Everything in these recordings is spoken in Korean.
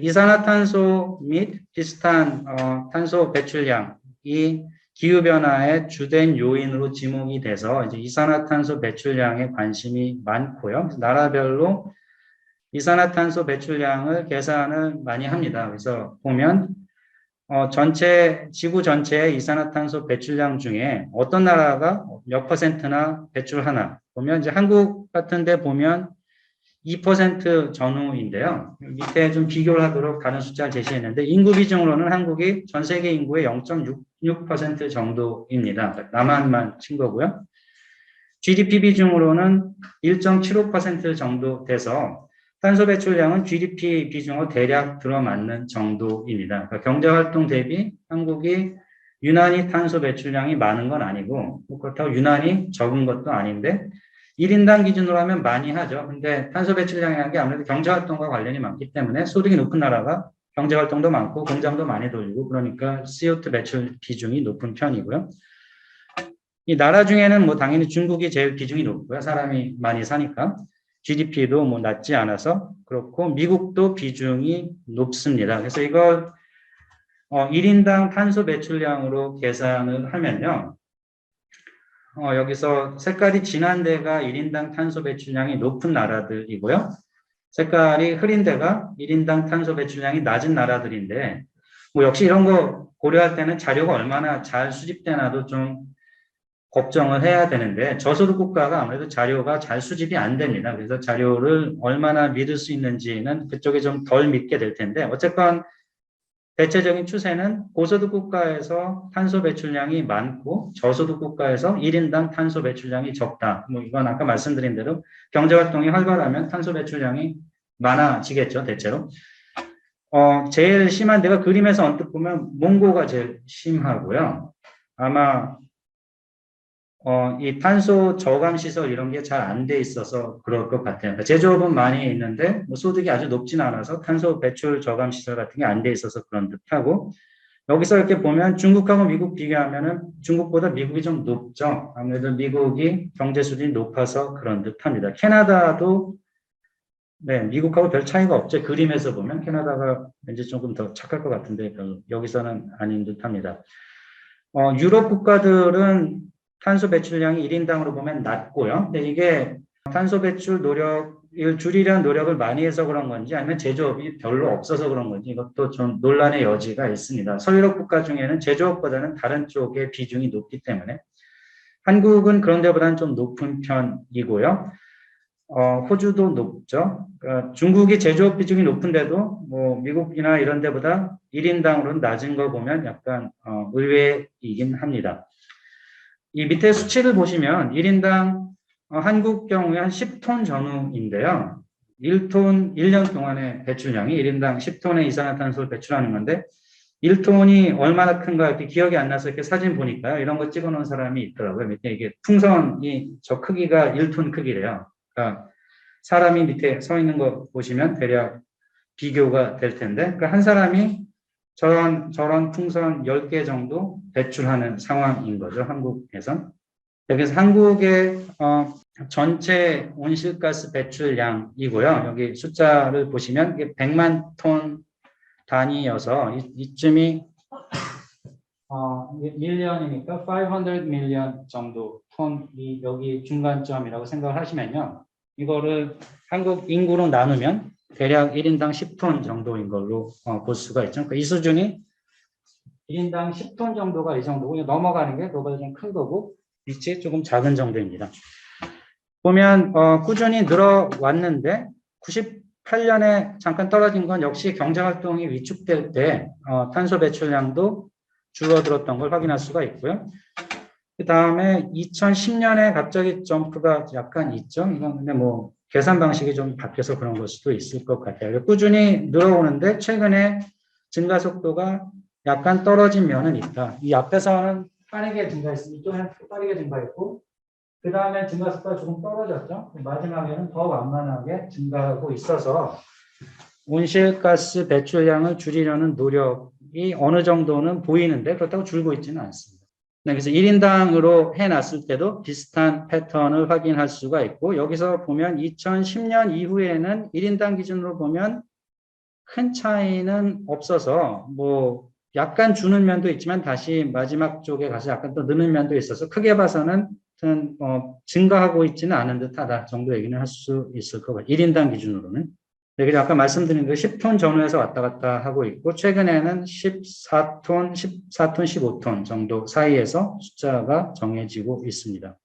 이산화탄소 및 비슷한 탄소 배출량이 기후변화의 주된 요인으로 지목이 돼서 이제 이산화탄소 배출량에 관심이 많고요. 나라별로 이산화탄소 배출량을 계산을 많이 합니다. 그래서 보면 지구 전체의 이산화탄소 배출량 중에 어떤 나라가 몇 퍼센트나 배출하나 보면 이제 한국 같은 데 보면 2% 전후인데요. 밑에 좀 비교를 하도록 다른 숫자를 제시했는데 인구 비중으로는 한국이 전 세계 인구의 0.66% 정도입니다. 남한만 친 거고요. GDP 비중으로는 1.75% 정도 돼서 탄소 배출량은 GDP 비중으로 대략 들어맞는 정도입니다. 그러니까 경제활동 대비 한국이 유난히 탄소 배출량이 많은 건 아니고 그렇다고 유난히 적은 것도 아닌데 1인당 기준으로 하면 많이 하죠. 근데 탄소 배출량이라는 게 아무래도 경제활동과 관련이 많기 때문에 소득이 높은 나라가 경제활동도 많고 공장도 많이 돌리고 그러니까 CO2 배출 비중이 높은 편이고요. 이 나라 중에는 뭐 당연히 중국이 제일 비중이 높고요. 사람이 많이 사니까. GDP도 뭐 낮지 않아서 그렇고 미국도 비중이 높습니다. 그래서 이걸 1인당 탄소 배출량으로 계산을 하면요. 여기서 색깔이 진한 데가 1인당 탄소 배출량이 높은 나라들이고요. 색깔이 흐린 데가 1인당 탄소 배출량이 낮은 나라들인데 뭐 역시 이런 거 고려할 때는 자료가 얼마나 잘 수집되나도 좀 걱정을 해야 되는데 저소득 국가가 아무래도 자료가 잘 수집이 안 됩니다. 그래서 자료를 얼마나 믿을 수 있는지는 그쪽에 좀 덜 믿게 될 텐데 어쨌건 대체적인 추세는 고소득 국가에서 탄소 배출량이 많고 저소득 국가에서 1인당 탄소 배출량이 적다. 뭐 이건 아까 말씀드린 대로 경제활동이 활발하면 탄소 배출량이 많아지겠죠, 대체로. 제일 심한 데가 그림에서 언뜻 보면 몽고가 제일 심하고요. 아마 이 탄소 저감 시설 이런 게 잘 안 돼 있어서 그럴 것 같아요. 그러니까 제조업은 많이 있는데 뭐 소득이 아주 높진 않아서 탄소 배출 저감 시설 같은 게 안 돼 있어서 그런 듯하고 여기서 이렇게 보면 중국하고 미국 비교하면은 중국보다 미국이 좀 높죠. 아무래도 미국이 경제 수준이 높아서 그런 듯합니다. 캐나다도 네, 미국하고 별 차이가 없죠. 그림에서 보면 캐나다가 왠지 조금 더 착할 것 같은데 여기서는 아닌 듯합니다. 유럽 국가들은 탄소 배출량이 1인당으로 보면 낮고요. 근데 이게 탄소 배출 노력을 줄이려는 노력을 많이 해서 그런 건지 아니면 제조업이 별로 없어서 그런 건지 이것도 좀 논란의 여지가 있습니다. 서유럽 국가 중에는 제조업보다는 다른 쪽의 비중이 높기 때문에 한국은 그런 데보다는 좀 높은 편이고요. 호주도 높죠. 그러니까 중국이 제조업 비중이 높은데도 뭐 미국이나 이런 데보다 1인당으로는 낮은 거 보면 약간 의외이긴 합니다. 이 밑에 수치를 보시면 1인당 한국 경우에 한 10톤 전후인데요. 1톤 1년 동안의 배출량이 1인당 10톤의 이산화탄소를 배출하는 건데 1톤이 얼마나 큰가 이렇게 기억이 안 나서 이렇게 사진 보니까요. 이런 거 찍어 놓은 사람이 있더라고요. 밑에 이게 풍선이 저 크기가 1톤 크기래요. 그러니까 사람이 밑에 서 있는 거 보시면 대략 비교가 될 텐데 그러니까 한 사람이 저런 풍선 10개 정도 배출하는 상황인 거죠. 한국에선. 여기서 한국의 전체 온실가스 배출량이고요. 여기 숫자를 보시면 이게 100만 톤 단위여서 이쯤이 1년이니까 500 밀리언 정도 톤이 여기 중간점이라고 생각을 하시면요. 이거를 한국 인구로 나누면 대략 1인당 10톤 정도인 걸로 볼 수가 있죠. 그러니까 이 수준이 1인당 10톤 정도가 이 정도고 넘어가는 게 그거보다 좀 큰 거고 밑이 조금 작은 정도입니다. 보면 꾸준히 늘어왔는데 98년에 잠깐 떨어진 건 역시 경제활동이 위축될 때 탄소 배출량도 줄어들었던 걸 확인할 수가 있고요. 그 다음에 2010년에 갑자기 점프가 약간 있죠. 이건 근데 뭐 계산 방식이 좀 바뀌어서 그런 걸 수도 있을 것 같아요. 꾸준히 늘어오는데 최근에 증가 속도가 약간 떨어진 면은 있다. 이 앞에서는 빠르게 증가했습니다. 이쪽에는 빠르게 증가했고 그 다음에 증가 속도가 조금 떨어졌죠. 마지막에는 더 완만하게 증가하고 있어서 온실가스 배출량을 줄이려는 노력이 어느 정도는 보이는데 그렇다고 줄고 있지는 않습니다. 네, 그래서 1인당으로 해놨을 때도 비슷한 패턴을 확인할 수가 있고 여기서 보면 2010년 이후에는 1인당 기준으로 보면 큰 차이는 없어서 뭐 약간 주는 면도 있지만 다시 마지막 쪽에 가서 약간 또 느는 면도 있어서 크게 봐서는 증가하고 있지는 않은 듯하다 정도 얘기는 할 수 있을 것 같아요. 1인당 기준으로는. 네, 그래서 아까 말씀드린 그 10톤 전후에서 왔다 갔다 하고 있고 최근에는 14톤, 14톤, 15톤 정도 사이에서 숫자가 정해지고 있습니다.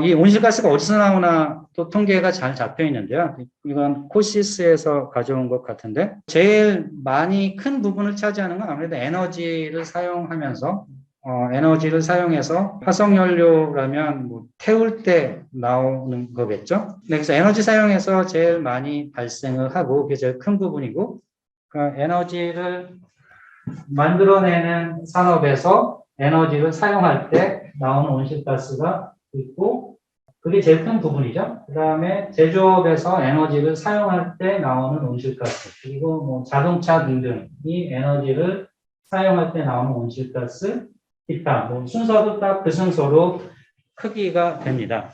이 온실가스가 어디서 나오나 또 통계가 잘 잡혀 있는데요. 이건 코시스에서 가져온 것 같은데 제일 많이 큰 부분을 차지하는 건 아무래도 에너지를 사용해서 화석연료라면 뭐 태울 때 나오는 거겠죠. 네, 그래서 에너지 사용해서 제일 많이 발생을 하고 그게 제일 큰 부분이고 그 에너지를 만들어내는 산업에서 에너지를 사용할 때 나오는 온실가스가 있고 그게 제일 큰 부분이죠. 그 다음에 제조업에서 에너지를 사용할 때 나오는 온실가스 그리고 뭐 자동차 등등이 에너지를 사용할 때 나오는 온실가스 기타 뭐 순서도 딱 그 순서로 크기가 됩니다.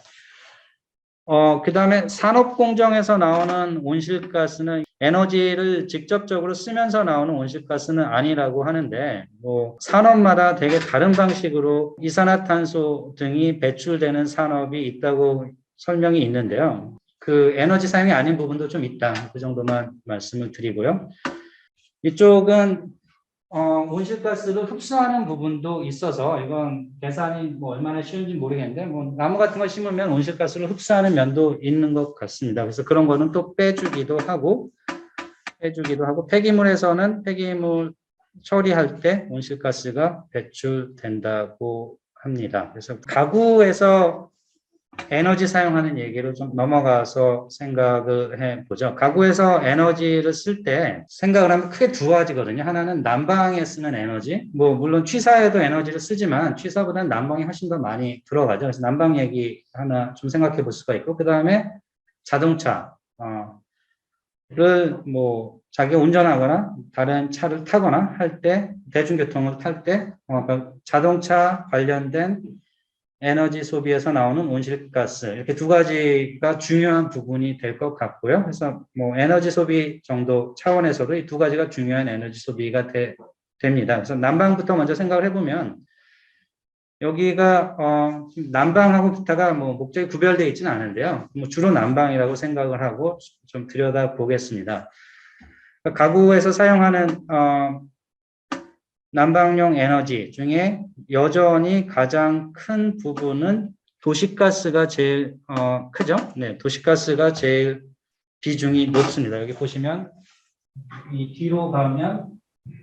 그 다음에 산업공정에서 나오는 온실가스는 에너지를 직접적으로 쓰면서 나오는 온실가스는 아니라고 하는데, 뭐, 산업마다 되게 다른 방식으로 이산화탄소 등이 배출되는 산업이 있다고 설명이 있는데요. 그 에너지 사용이 아닌 부분도 좀 있다. 그 정도만 말씀을 드리고요. 이쪽은 온실가스를 흡수하는 부분도 있어서 이건 계산이 뭐 얼마나 쉬운지 모르겠는데 뭐 나무 같은 거 심으면 온실가스를 흡수하는 면도 있는 것 같습니다. 그래서 그런 거는 또 빼주기도 하고 폐기물에서는 폐기물 처리할 때 온실가스가 배출된다고 합니다. 그래서 가구에서 에너지 사용하는 얘기로 좀 넘어가서 생각을 해보죠. 가구에서 에너지를 쓸 때 생각을 하면 크게 두 가지거든요. 하나는 난방에 쓰는 에너지. 뭐 물론 취사에도 에너지를 쓰지만 취사보다는 난방이 훨씬 더 많이 들어가죠. 그래서 난방 얘기 하나 좀 생각해 볼 수가 있고 그 다음에 자동차를 뭐 자기가 운전하거나 다른 차를 타거나 할 때 대중교통을 탈 때 자동차 관련된 에너지 소비에서 나오는 온실가스 이렇게 두 가지가 중요한 부분이 될 것 같고요. 그래서 뭐 에너지 소비 정도 차원에서도 이 두 가지가 중요한 에너지 소비가 됩니다. 그래서 난방부터 먼저 생각을 해보면 여기가 난방하고 기타가 뭐 목적이 구별되어 있지는 않은데요. 뭐 주로 난방이라고 생각을 하고 좀 들여다 보겠습니다. 가구에서 사용하는 난방용 에너지 중에 여전히 가장 큰 부분은 도시가스가 제일 크죠. 네, 도시가스가 제일 비중이 높습니다. 여기 보시면 이 뒤로 가면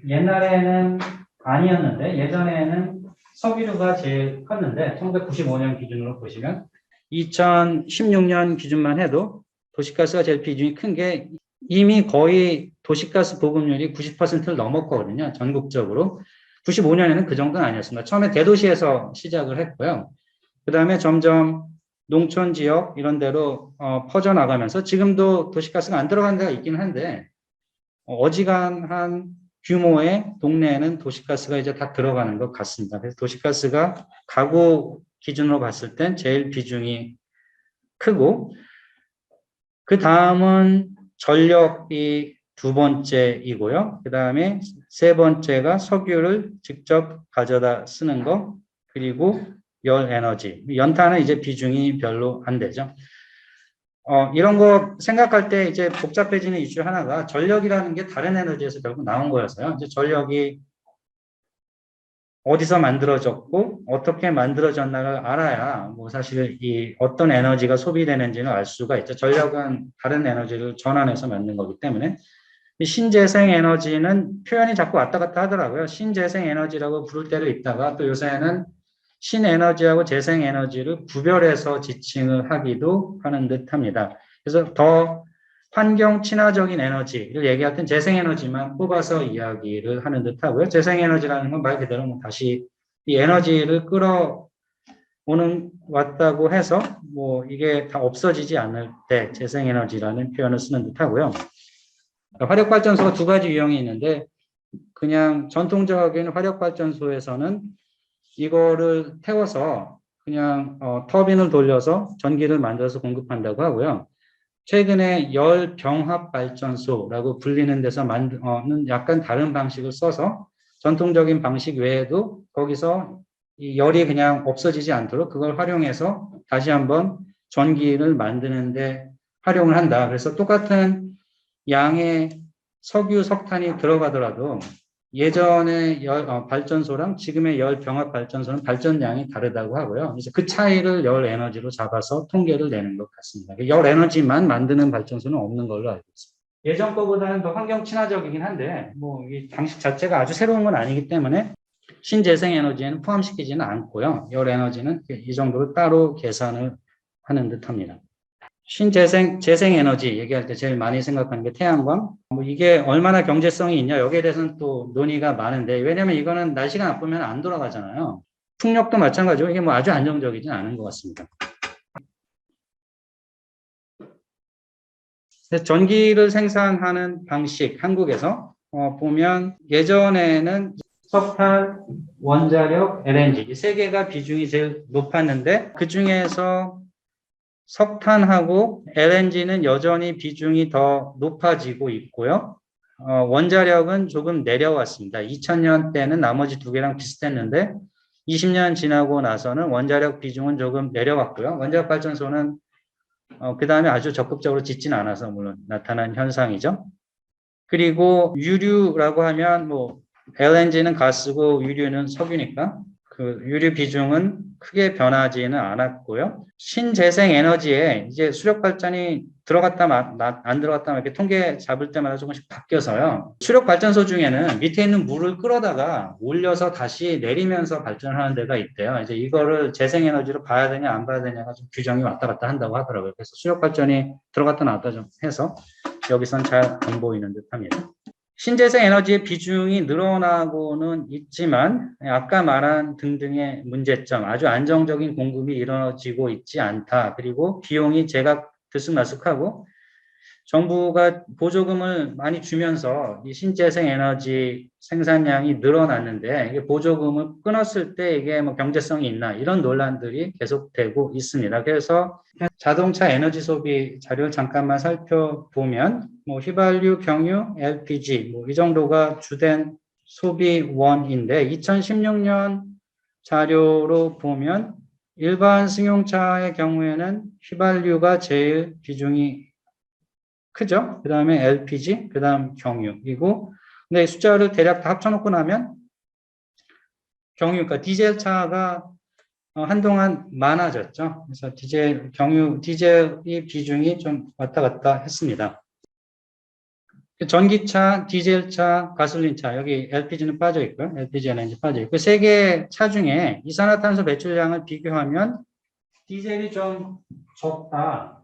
옛날에는 아니었는데 예전에는 석유류가 제일 컸는데 1995년 기준으로 보시면 2016년 기준만 해도 도시가스가 제일 비중이 큰 게 이미 거의 도시가스 보급률이 90%를 넘었거든요. 전국적으로. 95년에는 그 정도는 아니었습니다. 처음에 대도시에서 시작을 했고요. 그 다음에 점점 농촌 지역 이런 데로 퍼져나가면서 지금도 도시가스가 안 들어간 데가 있긴 한데 어지간한 규모의 동네에는 도시가스가 이제 다 들어가는 것 같습니다. 그래서 도시가스가 가구 기준으로 봤을 땐 제일 비중이 크고 그 다음은 전력이 두 번째이고요. 그 다음에 세 번째가 석유를 직접 가져다 쓰는 거, 그리고 열 에너지. 연탄은 이제 비중이 별로 안 되죠. 이런 거 생각할 때 이제 복잡해지는 이슈 하나가 전력이라는 게 다른 에너지에서 결국 나온 거여서요. 이제 전력이 어디서 만들어졌고 어떻게 만들어졌나를 알아야 뭐 사실 이 어떤 에너지가 소비되는지는 알 수가 있죠. 전력은 다른 에너지를 전환해서 만든 거기 때문에 신재생 에너지는 표현이 자꾸 왔다 갔다 하더라고요. 신재생 에너지라고 부를 때도 있다가 또 요새는 신에너지하고 재생에너지를 구별해서 지칭을 하기도 하는 듯합니다. 그래서 더 환경 친화적인 에너지를 얘기할 땐 재생에너지만 뽑아서 이야기를 하는 듯하고요. 재생에너지라는 건 말 그대로 뭐 다시 이 에너지를 왔다고 해서 뭐 이게 다 없어지지 않을 때 재생에너지라는 표현을 쓰는 듯하고요. 화력발전소가 두 가지 유형이 있는데 그냥 전통적인 화력발전소에서는 이거를 태워서 그냥 터빈을 돌려서 전기를 만들어서 공급한다고 하고요. 최근에 열병합발전소라고 불리는 데서 만드는 약간 다른 방식을 써서 전통적인 방식 외에도 거기서 이 열이 그냥 없어지지 않도록 그걸 활용해서 다시 한번 전기를 만드는데 활용을 한다. 그래서 똑같은 양의 석유, 석탄이 들어가더라도 예전의 발전소랑 지금의 열 병합 발전소는 발전량이 다르다고 하고요. 그래서 그 차이를 열 에너지로 잡아서 통계를 내는 것 같습니다. 열 에너지만 만드는 발전소는 없는 걸로 알고 있습니다. 예전 거보다는 더 환경 친화적이긴 한데 이 방식 자체가 아주 새로운 건 아니기 때문에 신재생 에너지에는 포함시키지는 않고요. 열 에너지는 이 정도로 따로 계산을 하는 듯합니다. 재생 에너지 얘기할 때 제일 많이 생각하는 게 태양광. 이게 얼마나 경제성이 있냐 여기에 대해서는 또 논의가 많은데 왜냐하면 이거는 날씨가 나쁘면 안 돌아가잖아요. 풍력도 마찬가지고 이게 아주 안정적이진 않은 것 같습니다. 전기를 생산하는 방식 한국에서 보면 예전에는 석탄, 원자력, LNG 이 세 개가 비중이 제일 높았는데 그 중에서 석탄하고 LNG는 여전히 비중이 더 높아지고 있고요. 원자력은 조금 내려왔습니다. 2000년 때는 나머지 두 개랑 비슷했는데 20년 지나고 나서는 원자력 비중은 조금 내려왔고요. 원자력 발전소는 그 다음에 아주 적극적으로 짓진 않아서 물론 나타난 현상이죠. 그리고 유류라고 하면 LNG는 가스고 유류는 석유니까 그 유류 비중은 크게 변하지는 않았고요. 신재생 에너지에 이제 수력 발전이 들어갔다 안 들어갔다 이렇게 통계 잡을 때마다 조금씩 바뀌어서요. 수력 발전소 중에는 밑에 있는 물을 끌어다가 올려서 다시 내리면서 발전하는 데가 있대요. 이제 이거를 재생 에너지로 봐야 되냐 안 봐야 되냐가 좀 규정이 왔다 갔다 한다고 하더라고요. 그래서 수력 발전이 들어갔다 나왔다 좀 해서 여기선 잘 안 보이는 듯합니다. 신재생 에너지의 비중이 늘어나고는 있지만 아까 말한 등등의 문제점, 아주 안정적인 공급이 이루어지고 있지 않다. 그리고 비용이 제각 들쑥날쑥하고 정부가 보조금을 많이 주면서 이 신재생 에너지 생산량이 늘어났는데 이게 보조금을 끊었을 때 이게 경제성이 있나 이런 논란들이 계속되고 있습니다. 그래서 자동차 에너지 소비 자료를 잠깐만 살펴보면 휘발유, 경유, LPG 이 정도가 주된 소비원인데 2016년 자료로 보면 일반 승용차의 경우에는 휘발유가 제일 비중이 크죠. 그 다음에 LPG, 그 다음 경유이고, 근데 숫자를 대략 다 합쳐놓고 나면 그러니까 디젤 차가 한동안 많아졌죠. 그래서 디젤의 비중이 좀 왔다 갔다 했습니다. 전기차, 디젤차, 가솔린차, 여기 LPG는 빠져 있고요. LPG, LNG 빠져 있고, 세 개 차 중에 이산화탄소 배출량을 비교하면 디젤이 좀 적다.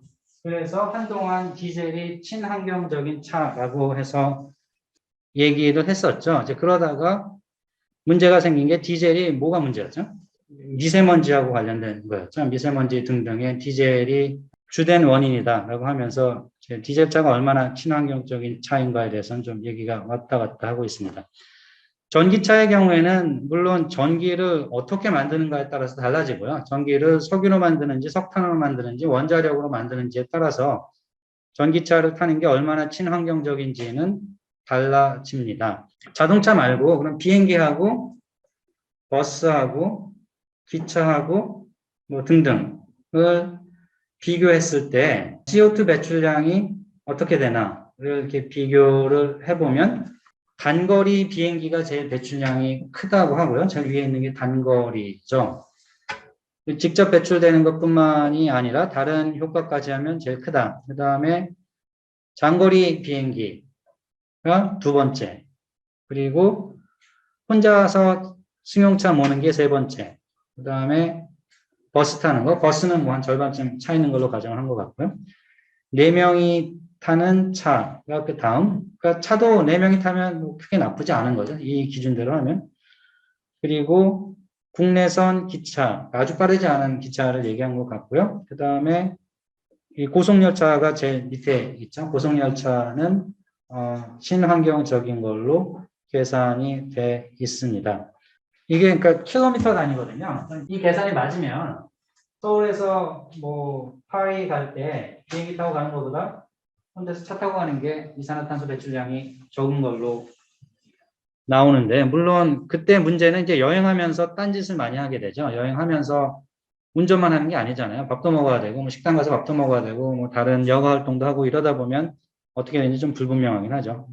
그래서 한동안 디젤이 친환경적인 차라고 해서 얘기를 했었죠. 이제 그러다가 문제가 생긴 게 디젤이 뭐가 문제였죠? 미세먼지하고 관련된 거였죠. 미세먼지 등등의 디젤이 주된 원인이다라고 하면서 디젤차가 얼마나 친환경적인 차인가에 대해서는 좀 얘기가 왔다 갔다 하고 있습니다. 전기차의 경우에는 물론 전기를 어떻게 만드는가에 따라서 달라지고요. 전기를 석유로 만드는지 석탄으로 만드는지 원자력으로 만드는지에 따라서 전기차를 타는 게 얼마나 친환경적인지는 달라집니다. 자동차 말고 그럼 비행기하고 버스하고 기차하고 등등을 비교했을 때 CO2 배출량이 어떻게 되나 이렇게 비교를 해보면 단거리 비행기가 제일 배출량이 크다고 하고요. 제일 위에 있는 게 단거리죠. 직접 배출되는 것뿐만이 아니라 다른 효과까지 하면 제일 크다. 그 다음에 장거리 비행기가 두 번째. 그리고 혼자서 승용차 모는 게 세 번째. 그 다음에 버스 타는 거. 버스는 한 절반쯤 차 있는 걸로 가정을 한 것 같고요. 4명이 타는 차가 그 다음. 그러니까 차도 4명이 타면 크게 나쁘지 않은 거죠. 이 기준대로 하면. 그리고 국내선 기차, 아주 빠르지 않은 기차를 얘기한 것 같고요. 그 다음에 이 고속열차가 제일 밑에 있죠. 고속열차는 친환경적인 걸로 계산이 돼 있습니다. 이게 그러니까 킬로미터 단위거든요. 이 계산이 맞으면 서울에서 뭐 파리 갈 때 비행기 타고 가는 것보다 혼자서 차 타고 가는 게 이산화탄소 배출량이 적은 걸로 나오는데, 물론 그때 문제는 이제 여행하면서 딴짓을 많이 하게 되죠. 여행하면서 운전만 하는 게 아니잖아요. 밥도 먹어야 되고, 뭐 식당 가서 밥도 먹어야 되고, 뭐 다른 여가 활동도 하고 이러다 보면 어떻게 되는지 좀 불분명하긴 하죠.